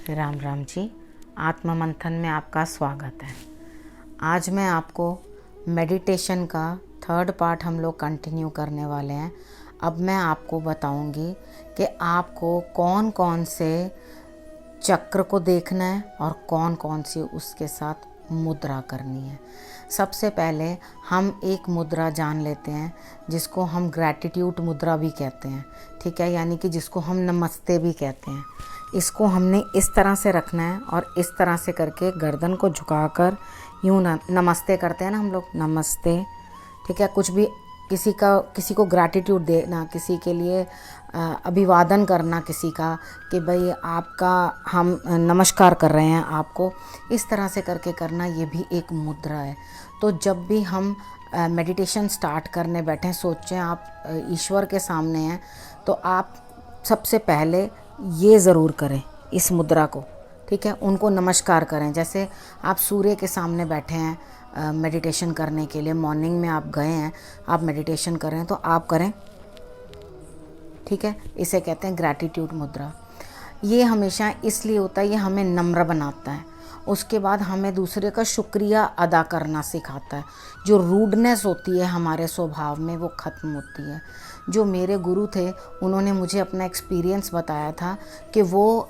राम राम जी। आत्म मंथन में आपका स्वागत है। आज मैं आपको मेडिटेशन का थर्ड पार्ट हम लोग कंटिन्यू करने वाले हैं। अब मैं आपको बताऊंगी कि आपको कौन कौन से चक्र को देखना है और कौन कौन सी उसके साथ मुद्रा करनी है। सबसे पहले हम एक मुद्रा जान लेते हैं जिसको हम ग्रैटिट्यूड मुद्रा भी कहते हैं, ठीक है, यानी कि जिसको हम नमस्ते भी कहते हैं। इसको हमने इस तरह से रखना है और इस तरह से करके गर्दन को झुकाकर यूँ नमस्ते करते हैं ना हम लोग, नमस्ते, ठीक है। कुछ भी किसी को ग्रैटिट्यूड देना, किसी के लिए अभिवादन करना किसी का, कि भाई आपका हम नमस्कार कर रहे हैं आपको, इस तरह से करके करना, ये भी एक मुद्रा है। तो जब भी हम मेडिटेशन स्टार्ट करने बैठें, सोचें आप ईश्वर के सामने हैं, तो आप सबसे पहले ये ज़रूर करें इस मुद्रा को, ठीक है। उनको नमस्कार करें। जैसे आप सूर्य के सामने बैठे हैं मेडिटेशन करने के लिए, मॉर्निंग में आप गए हैं, आप मेडिटेशन कर रहे हैं, तो आप करें, ठीक है। इसे कहते हैं ग्रैटिट्यूड मुद्रा। ये हमेशा इसलिए होता है, ये हमें नम्र बनाता है। उसके बाद हमें दूसरे का शुक्रिया अदा करना सिखाता है। जो रूडनेस होती है हमारे स्वभाव में, वो ख़त्म होती है। जो मेरे गुरु थे, उन्होंने मुझे अपना एक्सपीरियंस बताया था कि वो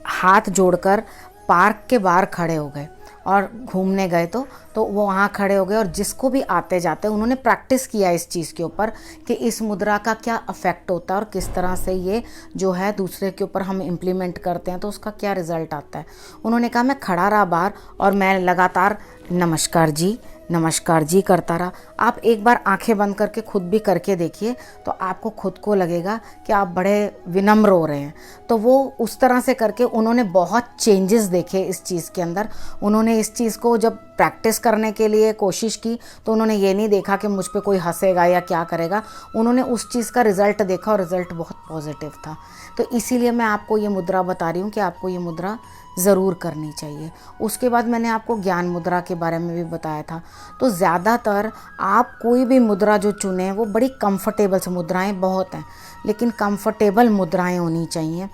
हाथ जोड़कर पार्क के बाहर खड़े हो गए और घूमने गए, तो वो वहाँ खड़े हो गए और जिसको भी आते जाते उन्होंने प्रैक्टिस किया इस चीज़ के ऊपर कि इस मुद्रा का क्या इफ़ेक्ट होता है और किस तरह से ये जो है दूसरे के ऊपर हम इम्प्लीमेंट करते हैं तो उसका क्या रिज़ल्ट आता है। उन्होंने कहा मैं खड़ा रहा बाहर और मैं लगातार नमस्कार जी करता रहा। आप एक बार आंखें बंद करके खुद भी करके देखिए, तो आपको खुद को लगेगा कि आप बड़े विनम्र हो रहे हैं। तो वो उस तरह से करके उन्होंने बहुत चेंजेस देखे इस चीज़ के अंदर। उन्होंने इस चीज़ को जब प्रैक्टिस करने के लिए कोशिश की, तो उन्होंने ये नहीं देखा कि मुझ पे कोई हंसेगा या क्या करेगा। उन्होंने उस चीज़ का रिज़ल्ट देखा और रिज़ल्ट बहुत पॉजिटिव था। तो इसीलिए मैं आपको ये मुद्रा बता रही हूँ कि आपको ये मुद्रा ज़रूर करनी चाहिए। उसके बाद मैंने आपको ज्ञान मुद्रा के बारे में भी बताया था। तो ज़्यादातर आप कोई भी मुद्रा जो चुनें, वो बड़ी कंफर्टेबल से, मुद्राएं बहुत हैं लेकिन कंफर्टेबल मुद्राएं होनी चाहिए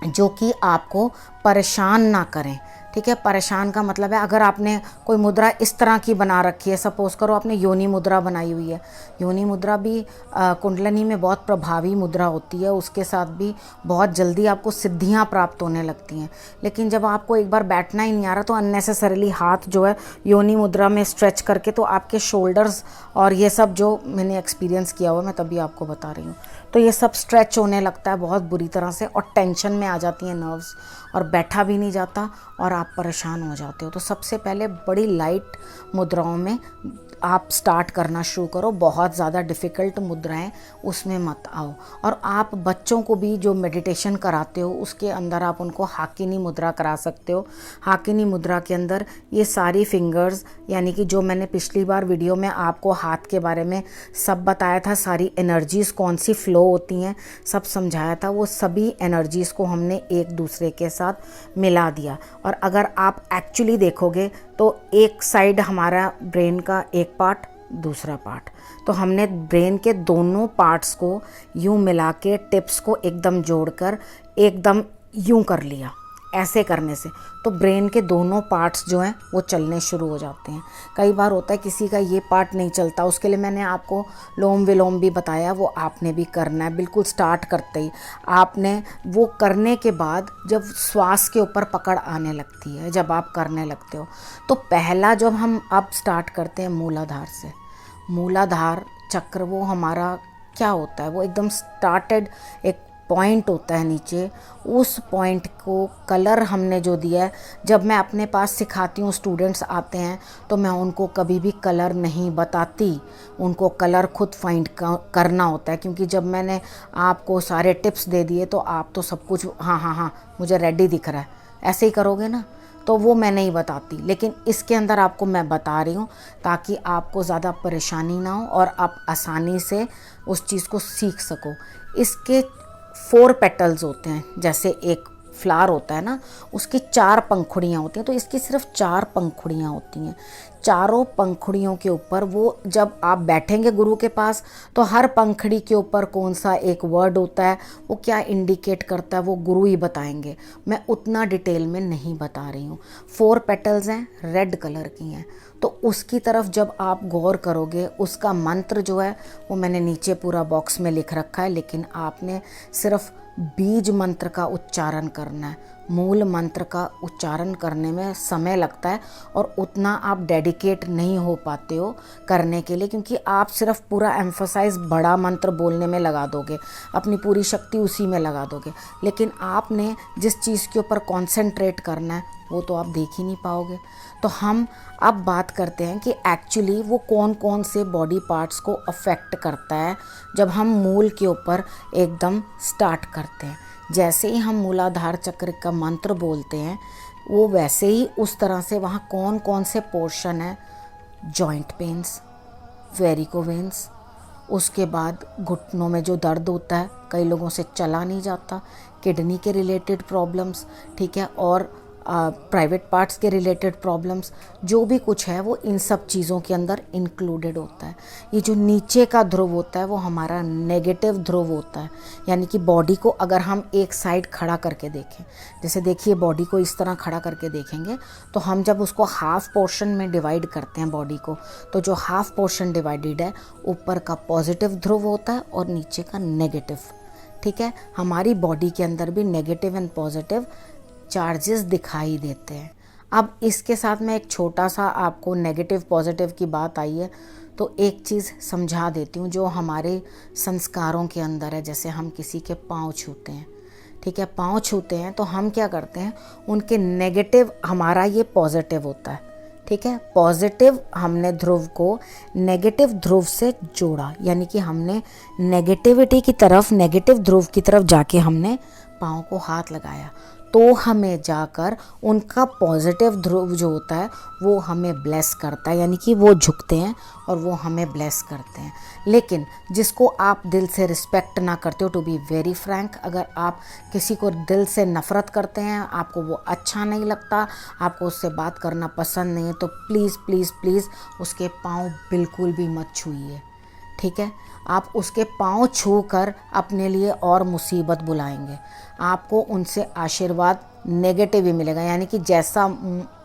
जो कि आपको परेशान ना करें, ठीक है। परेशान का मतलब है, अगर आपने कोई मुद्रा इस तरह की बना रखी है, सपोज करो आपने योनि मुद्रा बनाई हुई है। योनि मुद्रा भी कुंडलिनी में बहुत प्रभावी मुद्रा होती है, उसके साथ भी बहुत जल्दी आपको सिद्धियां प्राप्त होने लगती हैं। लेकिन जब आपको एक बार बैठना ही नहीं आ रहा, तो अननेसेसरीली हाथ जो है योनि मुद्रा में स्ट्रेच करके, तो आपके शोल्डर्स और ये सब जो मैंने एक्सपीरियंस किया हुआ, मैं तभी आपको बता रही हूँ, तो ये सब स्ट्रेच होने लगता है बहुत बुरी तरह से और टेंशन में आ जाती हैं नर्व्स और बैठा भी नहीं जाता और आप परेशान हो जाते हो। तो सबसे पहले बड़ी लाइट मुद्राओं में आप स्टार्ट करना शुरू करो। बहुत ज़्यादा डिफ़िकल्ट मुद्राएं उसमें मत आओ। और आप बच्चों को भी जो मेडिटेशन कराते हो, उसके अंदर आप उनको हाकिनी मुद्रा करा सकते हो। हाकिनी मुद्रा के अंदर ये सारी फिंगर्स, यानी कि जो मैंने पिछली बार वीडियो में आपको हाथ के बारे में सब बताया था, सारी एनर्जीज़ कौन सी फ्लो होती हैं सब समझाया था, वो सभी एनर्जीज़ को हमने एक दूसरे के साथ मिला दिया। और अगर आप एक्चुअली देखोगे तो एक साइड हमारा ब्रेन का एक पार्ट, दूसरा पार्ट, तो हमने ब्रेन के दोनों पार्ट्स को यूं मिला के टिप्स को एकदम जोड़कर एकदम यूं कर लिया। ऐसे करने से तो ब्रेन के दोनों पार्ट्स जो हैं वो चलने शुरू हो जाते हैं। कई बार होता है किसी का ये पार्ट नहीं चलता, उसके लिए मैंने आपको लोम विलोम भी बताया, वो आपने भी करना है। बिल्कुल स्टार्ट करते ही आपने वो करने के बाद जब श्वास के ऊपर पकड़ आने लगती है, जब आप करने लगते हो, तो पहला जब हम अब स्टार्ट करते हैं मूलाधार से, मूलाधार चक्र वो हमारा क्या होता है, वो एकदम स्टार्टेड एक पॉइंट होता है नीचे। उस पॉइंट को कलर हमने जो दिया है, जब मैं अपने पास सिखाती हूँ, स्टूडेंट्स आते हैं, तो मैं उनको कभी भी कलर नहीं बताती, उनको कलर खुद फाइंड करना होता है। क्योंकि जब मैंने आपको सारे टिप्स दे दिए तो आप तो सब कुछ हाँ मुझे रेडी दिख रहा है, ऐसे ही करोगे ना, तो वो मैं नहीं बताती। लेकिन इसके अंदर आपको मैं बता रही हूँ ताकि आपको ज़्यादा परेशानी ना हो और आप आसानी से उस चीज़ को सीख सको। इसके 4 पेटल्स होते हैं, जैसे एक फ्लावर होता है ना, उसकी 4 पंखुड़ियाँ होती हैं, तो इसकी सिर्फ 4 पंखुड़ियाँ होती हैं। चारों पंखुड़ियों के ऊपर वो जब आप बैठेंगे गुरु के पास, तो हर पंखुड़ी के ऊपर कौन सा एक वर्ड होता है, वो क्या इंडिकेट करता है, वो गुरु ही बताएंगे। मैं उतना डिटेल में नहीं बता रही हूँ। 4 पेटल्स हैं, रेड कलर की हैं, तो उसकी तरफ जब आप गौर करोगे, उसका मंत्र जो है वो मैंने नीचे पूरा बॉक्स में लिख रखा है, लेकिन आपने सिर्फ बीज मंत्र का उच्चारण करना है। मूल मंत्र का उच्चारण करने में समय लगता है और उतना आप डेडिकेट नहीं हो पाते हो करने के लिए, क्योंकि आप सिर्फ पूरा एम्फोसाइज बड़ा मंत्र बोलने में लगा दोगे, अपनी पूरी शक्ति उसी में लगा दोगे, लेकिन आपने जिस चीज़ के ऊपर कॉन्सेंट्रेट करना है वो तो आप देख ही नहीं पाओगे। तो हम अब बात करते हैं कि एक्चुअली वो कौन कौन से बॉडी पार्ट्स को अफेक्ट करता है जब हम मूल के ऊपर एकदम स्टार्ट करते हैं। जैसे ही हम मूलाधार चक्र का मंत्र बोलते हैं, वो वैसे ही उस तरह से वहाँ कौन कौन से पोर्शन है, जॉइंट पेन्स, वेरिकोवेन्स, उसके बाद घुटनों में जो दर्द होता है, कई लोगों से चला नहीं जाता, किडनी के रिलेटेड प्रॉब्लम्स, ठीक है, और प्राइवेट पार्ट्स के रिलेटेड प्रॉब्लम्स, जो भी कुछ है वो इन सब चीज़ों के अंदर इंक्लूडेड होता है। ये जो नीचे का ध्रुव होता है वो हमारा नेगेटिव ध्रुव होता है, यानी कि बॉडी को अगर हम एक साइड खड़ा करके देखें, जैसे देखिए बॉडी को इस तरह खड़ा करके देखेंगे, तो हम जब उसको हाफ पोर्शन में डिवाइड करते हैं बॉडी को, तो जो हाफ पोर्शन डिवाइडेड है, ऊपर का पॉजिटिव ध्रुव होता है और नीचे का नेगेटिव, ठीक है। हमारी बॉडी के अंदर भी नेगेटिव एंड पॉजिटिव चार्जेस दिखाई देते हैं। अब इसके साथ में एक छोटा सा आपको नेगेटिव पॉजिटिव की बात आई है, तो एक चीज़ समझा देती हूँ जो हमारे संस्कारों के अंदर है। जैसे हम किसी के पाँव छूते हैं, ठीक है, पाँव छूते हैं तो हम क्या करते हैं, उनके नेगेटिव, हमारा ये पॉजिटिव होता है, ठीक है, पॉजिटिव हमने ध्रुव को नेगेटिव ध्रुव से जोड़ा, यानी कि हमने नेगेटिविटी की तरफ, नेगेटिव ध्रुव की तरफ जाके हमने पाँव को हाथ लगाया, तो हमें जाकर उनका पॉजिटिव ध्रुव जो होता है वो हमें ब्लेस करता है, यानी कि वो झुकते हैं और वो हमें ब्लेस करते हैं। लेकिन जिसको आप दिल से रिस्पेक्ट ना करते हो, टू बी वेरी फ्रैंक, अगर आप किसी को दिल से नफ़रत करते हैं, आपको वो अच्छा नहीं लगता, आपको उससे बात करना पसंद नहीं है, तो प्लीज़ प्लीज़ प्लीज़ उसके पाँव बिल्कुल भी मत छूइए, ठीक है। आप उसके पाँव छू कर अपने लिए और मुसीबत बुलाएंगे। आपको उनसे आशीर्वाद नेगेटिव ही मिलेगा, यानी कि जैसा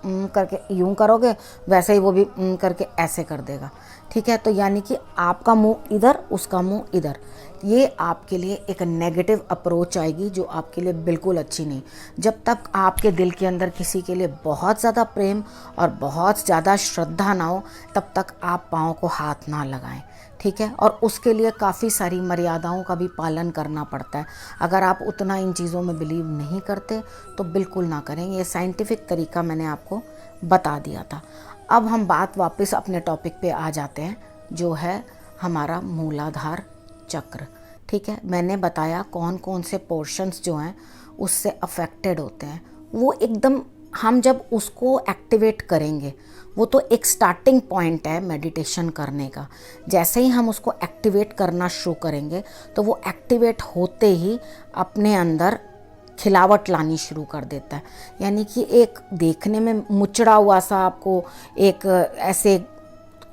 करके यूं करोगे वैसे ही वो भी करके ऐसे कर देगा, ठीक है। तो यानी कि आपका मुंह इधर, उसका मुंह इधर, ये आपके लिए एक नेगेटिव अप्रोच आएगी जो आपके लिए बिल्कुल अच्छी नहीं। जब तक आपके दिल के अंदर किसी के लिए बहुत ज़्यादा प्रेम और बहुत ज़्यादा श्रद्धा ना हो, तब तक आप पाँव को हाथ ना लगाएं, ठीक है। और उसके लिए काफ़ी सारी मर्यादाओं का भी पालन करना पड़ता है। अगर आप उतना इन चीज़ों में बिलीव नहीं करते तो बिल्कुल ना करें, ये साइंटिफिक तरीका मैंने आपको बता दिया था। अब हम बात वापस अपने टॉपिक पे आ जाते हैं, जो है हमारा मूलाधार चक्र, ठीक है। मैंने बताया कौन कौन से पोर्शंस जो हैं उससे अफेक्टेड होते हैं। वो एकदम, हम जब उसको एक्टिवेट करेंगे, वो तो एक स्टार्टिंग पॉइंट है मेडिटेशन करने का। जैसे ही हम उसको एक्टिवेट करना शुरू करेंगे, तो वो एक्टिवेट होते ही अपने अंदर खिलावट लानी शुरू कर देता है, यानी कि एक देखने में मुचड़ा हुआ सा आपको एक ऐसे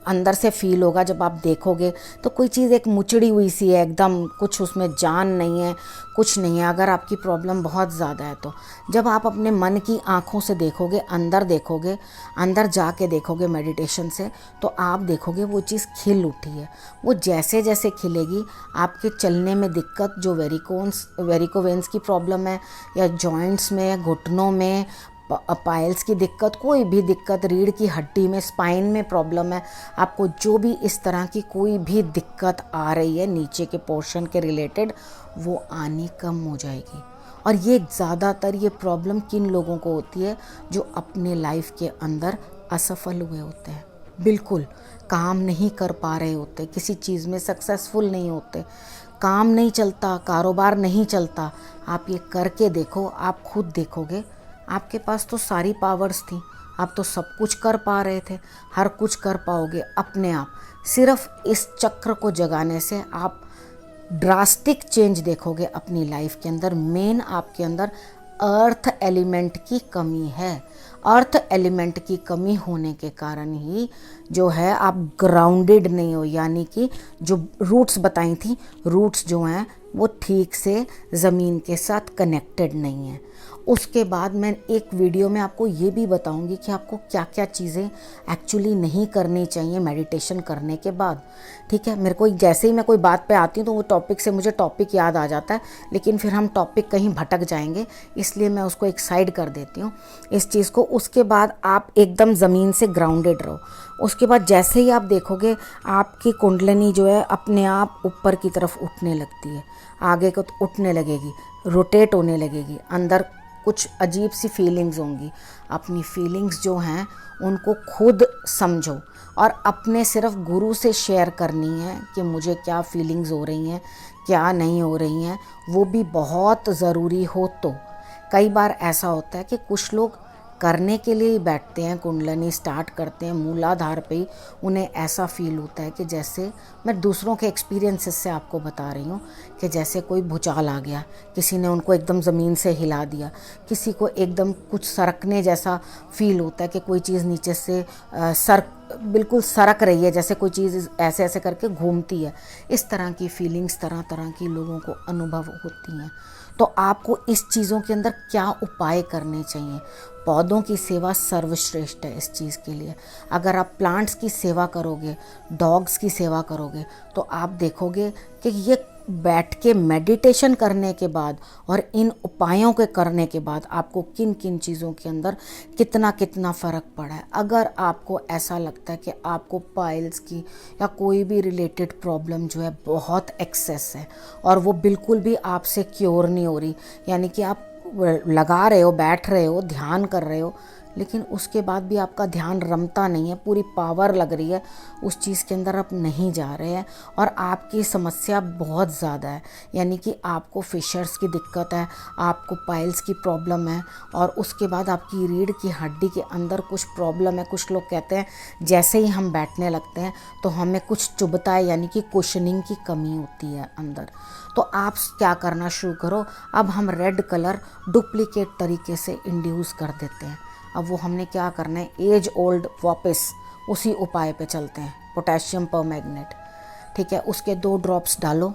अंदर से फील होगा। जब आप देखोगे तो कोई चीज़ एक मुचड़ी हुई सी है, एकदम कुछ उसमें जान नहीं है, कुछ नहीं है। अगर आपकी प्रॉब्लम बहुत ज़्यादा है, तो जब आप अपने मन की आँखों से देखोगे, अंदर जाके देखोगे मेडिटेशन से, तो आप देखोगे वो चीज़ खिल उठी है। वो जैसे जैसे खिलेगी, आपके चलने में दिक्कत, जो वेरिकोवेंस की प्रॉब्लम है, या जॉइंट्स में, घुटनों में, पाइल्स की दिक्कत, कोई भी दिक्कत, रीढ़ की हड्डी में, स्पाइन में प्रॉब्लम है, आपको जो भी इस तरह की कोई भी दिक्कत आ रही है नीचे के पोर्शन के रिलेटेड, वो आनी कम हो जाएगी। और ये ज़्यादातर ये प्रॉब्लम किन लोगों को होती है, जो अपने लाइफ के अंदर असफल हुए होते हैं, बिल्कुल काम नहीं कर पा रहे होते, किसी चीज़ में सक्सेसफुल नहीं होते, काम नहीं चलता, कारोबार नहीं चलता। आप ये करके देखो, आप खुद देखोगे, आपके पास तो सारी पावर्स थी, आप तो सब कुछ कर पा रहे थे, हर कुछ कर पाओगे अपने आप। सिर्फ इस चक्र को जगाने से आप ड्रास्टिक चेंज देखोगे अपनी लाइफ के अंदर। मेन आपके अंदर अर्थ एलिमेंट की कमी है। अर्थ एलिमेंट की कमी होने के कारण ही जो है आप ग्राउंडेड नहीं हो, यानी कि जो रूट्स बताई थी, रूट्स जो हैं वो ठीक से ज़मीन के साथ कनेक्टेड नहीं है। उसके बाद मैं एक वीडियो में आपको ये भी बताऊंगी कि आपको क्या क्या चीज़ें एक्चुअली नहीं करनी चाहिए मेडिटेशन करने के बाद। ठीक है, मेरे को जैसे ही मैं कोई बात पे आती हूँ तो वो टॉपिक से मुझे टॉपिक याद आ जाता है, लेकिन फिर हम टॉपिक कहीं भटक जाएंगे, इसलिए मैं उसको एक साइड कर देती हूँ इस चीज़ को। उसके बाद आप एकदम ज़मीन से ग्राउंडेड रहो। उसके बाद जैसे ही आप देखोगे आपकी कुंडलिनी जो है अपने आप ऊपर की तरफ उठने लगती है, आगे को उठने लगेगी, रोटेट होने लगेगी, अंदर कुछ अजीब सी फीलिंग्स होंगी। अपनी फीलिंग्स जो हैं उनको खुद समझो और अपने सिर्फ गुरु से शेयर करनी है कि मुझे क्या फीलिंग्स हो रही हैं, क्या नहीं हो रही हैं। वो भी बहुत ज़रूरी हो तो। कई बार ऐसा होता है कि कुछ लोग करने के लिए ही बैठते हैं, कुंडलिनी स्टार्ट करते हैं, मूलाधार पे ही उन्हें ऐसा फील होता है कि जैसे, मैं दूसरों के एक्सपीरियंसेस से आपको बता रही हूँ, कि जैसे कोई भूचाल आ गया, किसी ने उनको एकदम ज़मीन से हिला दिया, किसी को एकदम कुछ सरकने जैसा फील होता है कि कोई चीज़ नीचे से बिल्कुल सरक रही है, जैसे कोई चीज़ ऐसे ऐसे करके घूमती है। इस तरह की फीलिंग्स तरह तरह की लोगों को अनुभव होती हैं। तो आपको इस चीज़ों के अंदर क्या उपाय करने चाहिए? पौधों की सेवा सर्वश्रेष्ठ है इस चीज़ के लिए। अगर आप प्लांट्स की सेवा करोगे, डॉग्स की सेवा करोगे, तो आप देखोगे कि ये बैठ के मेडिटेशन करने के बाद और इन उपायों के करने के बाद आपको किन किन चीज़ों के अंदर कितना कितना फ़र्क पड़ा है। अगर आपको ऐसा लगता है कि आपको पाइल्स की या कोई भी रिलेटेड प्रॉब्लम जो है बहुत एक्सेस है और वो बिल्कुल भी आपसे क्योर नहीं हो रही, यानी कि आप लगा रहे हो, बैठ रहे हो, ध्यान कर रहे हो, लेकिन उसके बाद भी आपका ध्यान रमता नहीं है, पूरी पावर लग रही है उस चीज़ के अंदर, आप नहीं जा रहे हैं और आपकी समस्या बहुत ज़्यादा है, यानी कि आपको फिशर्स की दिक्कत है, आपको पाइल्स की प्रॉब्लम है और उसके बाद आपकी रीढ़ की हड्डी के अंदर कुछ प्रॉब्लम है। कुछ लोग कहते हैं जैसे ही हम बैठने लगते हैं तो हमें कुछ चुभता है, यानी कि कुशनिंग की कमी होती है अंदर। तो आप क्या करना शुरू करो, अब हम रेड कलर डुप्लीकेट तरीके से इंड्यूस कर देते हैं। अब वो हमने क्या करना है, एज ओल्ड वापस उसी उपाय पे चलते हैं, पोटेशियम परमैंगनेट। ठीक है, उसके 2 ड्रॉप्स डालो,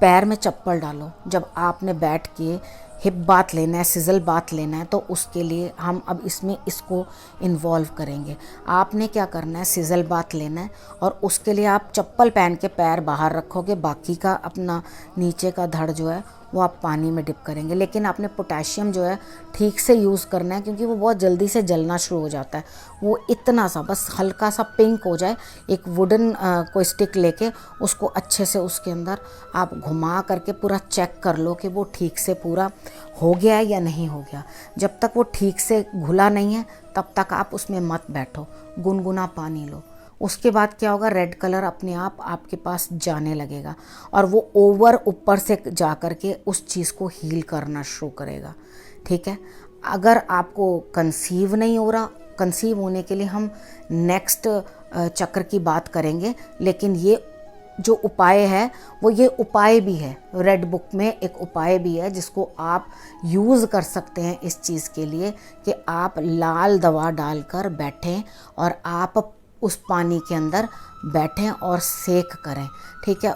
पैर में चप्पल डालो। जब आपने बैठ के हिप बाथ लेना है, सिजल बाथ लेना है, तो उसके लिए हम अब इसमें इसको इन्वॉल्व करेंगे। आपने क्या करना है, सिजल बाथ लेना है और उसके लिए आप चप्पल पहन के पैर बाहर रखोगे, बाकी का अपना नीचे का धड़ जो है वो आप पानी में डिप करेंगे। लेकिन आपने पोटेशियम जो है ठीक से यूज़ करना है, क्योंकि वो बहुत जल्दी से जलना शुरू हो जाता है। वो इतना सा बस हल्का सा पिंक हो जाए, एक वुडन कोई स्टिक लेके उसको अच्छे से उसके अंदर आप घुमा करके पूरा चेक कर लो कि वो ठीक से पूरा हो गया है या नहीं हो गया। जब तक वो ठीक से घुला नहीं है तब तक आप उसमें मत बैठो, गुनगुना पानी लो। उसके बाद क्या होगा, रेड कलर अपने आप आपके पास जाने लगेगा और वो ओवर ऊपर से जा कर के उस चीज़ को हील करना शुरू करेगा। ठीक है, अगर आपको कंसीव नहीं हो रहा, कंसीव होने के लिए हम नेक्स्ट चक्र की बात करेंगे, लेकिन ये जो उपाय है वो ये उपाय भी है, रेड बुक में एक उपाय भी है जिसको आप यूज़ कर सकते हैं इस चीज़ के लिए कि आप लाल दवा डालकर बैठें और आप उस पानी के अंदर बैठें और सेक करें। ठीक है,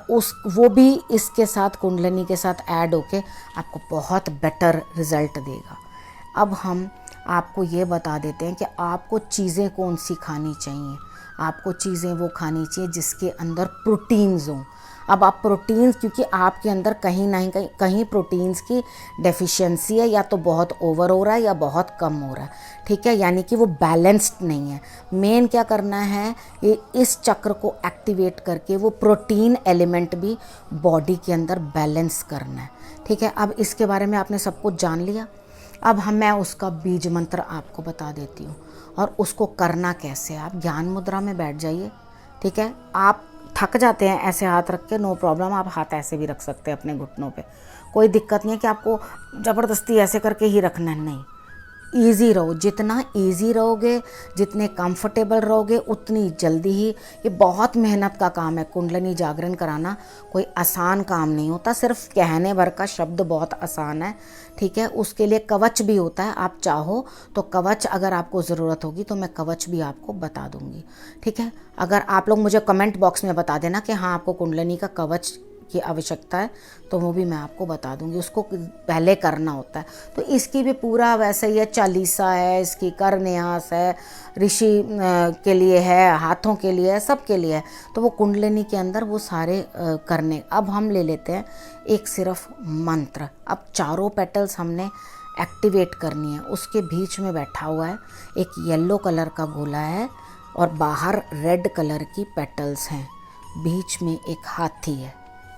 वो भी इसके साथ कुंडलिनी के साथ ऐड होके आपको बहुत बेटर रिज़ल्ट देगा। अब हम आपको ये बता देते हैं कि आपको चीज़ें कौन सी खानी चाहिए। आपको चीज़ें वो खानी चाहिए जिसके अंदर प्रोटीन्स हों। अब आप प्रोटीन्स, क्योंकि आपके अंदर कहीं ना कहीं प्रोटीन्स की डेफिशिएंसी है, या तो बहुत ओवर हो रहा है या बहुत कम हो रहा है। ठीक है, यानी कि वो बैलेंस्ड नहीं है। मेन क्या करना है, ये इस चक्र को एक्टिवेट करके वो प्रोटीन एलिमेंट भी बॉडी के अंदर बैलेंस करना है। ठीक है, अब इसके बारे में आपने सब कुछ जान लिया। अब मैं उसका बीज मंत्र आपको बता देती हूँ और उसको करना कैसे। आप ज्ञान मुद्रा में बैठ जाइए। ठीक है, आप थक जाते हैं ऐसे हाथ रख के, नो प्रॉब्लम, आप हाथ ऐसे भी रख सकते हैं अपने घुटनों पे, कोई दिक्कत नहीं है कि आपको ज़बरदस्ती ऐसे करके ही रखना है, नहीं। ईज़ी रहो, जितना ईज़ी रहोगे, जितने कंफर्टेबल रहोगे, उतनी जल्दी ही। ये बहुत मेहनत का काम है, कुंडलिनी जागरण कराना कोई आसान काम नहीं होता। सिर्फ कहने भर का शब्द बहुत आसान है, ठीक है। उसके लिए कवच भी होता है, आप चाहो तो कवच अगर आपको ज़रूरत होगी तो मैं कवच भी आपको बता दूंगी, ठीक है। अगर आप लोग मुझे कमेंट बॉक्स में बता देना कि हाँ आपको कुंडलिनी का कवच की आवश्यकता है, तो वो भी मैं आपको बता दूंगी। उसको पहले करना होता है। तो इसकी भी पूरा वैसे ही है, चालीसा है, इसकी करन्यास है, ऋषि के लिए है, हाथों के लिए है, सब के लिए है। तो वो कुंडलिनी के अंदर वो सारे करने। अब हम ले लेते हैं एक सिर्फ मंत्र। अब चारों पेटल्स हमने एक्टिवेट करनी है। उसके बीच में बैठा हुआ है एक येलो कलर का गोला है और बाहर रेड कलर की पेटल्स हैं, बीच में एक हाथी है।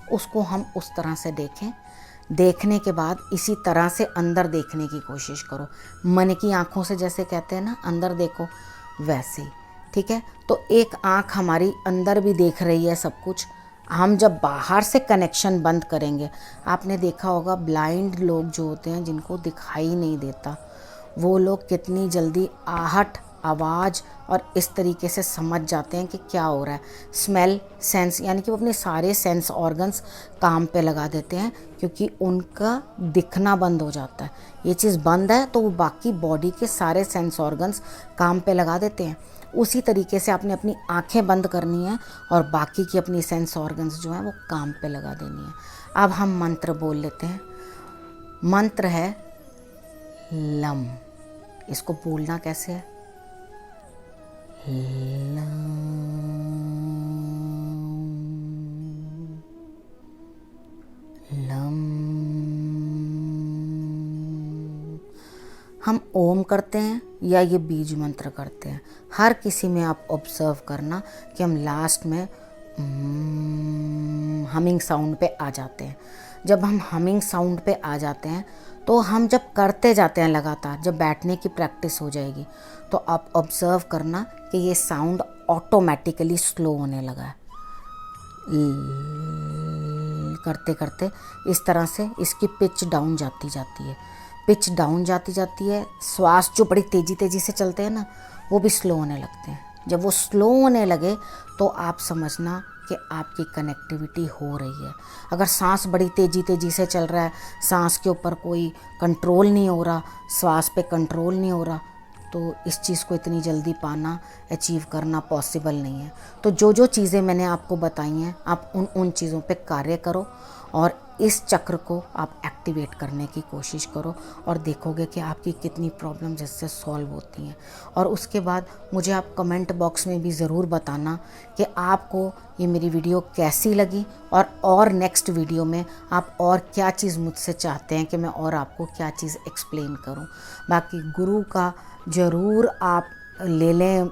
उसको हम उस तरह से देखें। देखने के बाद इसी तरह से अंदर देखने की कोशिश करो, मन की आंखों से, जैसे कहते हैं ना अंदर देखो, वैसे ही, ठीक है। तो एक आंख हमारी अंदर भी देख रही है सब कुछ। हम जब बाहर से कनेक्शन बंद करेंगे, आपने देखा होगा ब्लाइंड लोग जो होते हैं, जिनको दिखाई नहीं देता, वो लोग कितनी जल्दी आहट, आवाज़ और इस तरीके से समझ जाते हैं कि क्या हो रहा है। स्मेल सेंस, यानी कि वो अपने सारे सेंस ऑर्गन्स काम पे लगा देते हैं, क्योंकि उनका दिखना बंद हो जाता है। ये चीज़ बंद है तो वो बाकी बॉडी के सारे सेंस ऑर्गन्स काम पे लगा देते हैं। उसी तरीके से आपने अपनी आंखें बंद करनी है और बाकी की अपनी सेंस ऑर्गन्स जो हैं वो काम पे लगा देनी है। अब हम मंत्र बोल लेते हैं। मंत्र है लम। इसको बोलना कैसे है? लम। हम ओम करते हैं या ये बीज मंत्र करते हैं, हर किसी में आप ऑब्जर्व करना कि हम लास्ट में हमिंग साउंड पे आ जाते हैं। जब हम हमिंग साउंड पे आ जाते हैं तो हम जब करते जाते हैं लगातार, जब बैठने की प्रैक्टिस हो जाएगी तो आप ऑब्जर्व करना कि ये साउंड ऑटोमेटिकली स्लो होने लगा है। करते करते इस तरह से इसकी पिच डाउन जाती जाती है, पिच डाउन जाती जाती है। श्वास जो बड़ी तेज़ी तेज़ी से चलते हैं ना, वो भी स्लो होने लगते हैं। जब वो स्लो होने लगे तो आप समझना कि आपकी कनेक्टिविटी हो रही है। अगर सांस बड़ी तेज़ी तेज़ी से चल रहा है, सांस के ऊपर कोई कंट्रोल नहीं हो रहा, श्वास पे कंट्रोल नहीं हो रहा, तो इस चीज़ को इतनी जल्दी पाना, अचीव करना पॉसिबल नहीं है। तो जो जो चीज़ें मैंने आपको बताई हैं, आप उन चीज़ों पे कार्य करो और इस चक्र को आप एक्टिवेट करने की कोशिश करो और देखोगे कि आपकी कितनी प्रॉब्लम जिससे सॉल्व होती हैं। और उसके बाद मुझे आप कमेंट बॉक्स में भी ज़रूर बताना कि आपको ये मेरी वीडियो कैसी लगी और नेक्स्ट वीडियो में आप और क्या चीज़ मुझसे चाहते हैं कि मैं और आपको क्या चीज़ एक्सप्लेन करूं। बाकी गुरु का ज़रूर आप ले लें,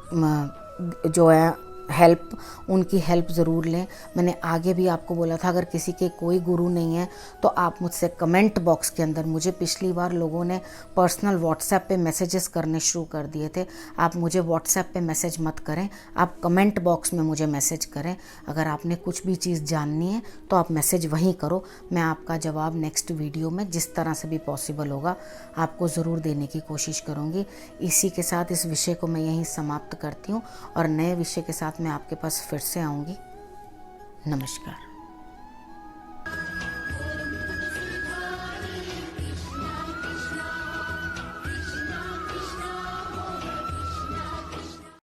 जो है हेल्प, उनकी हेल्प ज़रूर लें। मैंने आगे भी आपको बोला था, अगर किसी के कोई गुरु नहीं है तो आप मुझसे कमेंट बॉक्स के अंदर, मुझे पिछली बार लोगों ने पर्सनल व्हाट्सएप पे मैसेजेस करने शुरू कर दिए थे। आप मुझे व्हाट्सएप पे मैसेज मत करें, आप कमेंट बॉक्स में मुझे मैसेज करें। अगर आपने कुछ भी चीज़ जाननी है तो आप मैसेज वहीं करो, मैं आपका जवाब नेक्स्ट वीडियो में जिस तरह से भी पॉसिबल होगा आपको ज़रूर देने की कोशिश करूँगी। इसी के साथ इस विषय को मैं यहीं समाप्त करती हूँ और नए विषय के साथ मैं आपके पास फिर से आऊँगी। नमस्कार।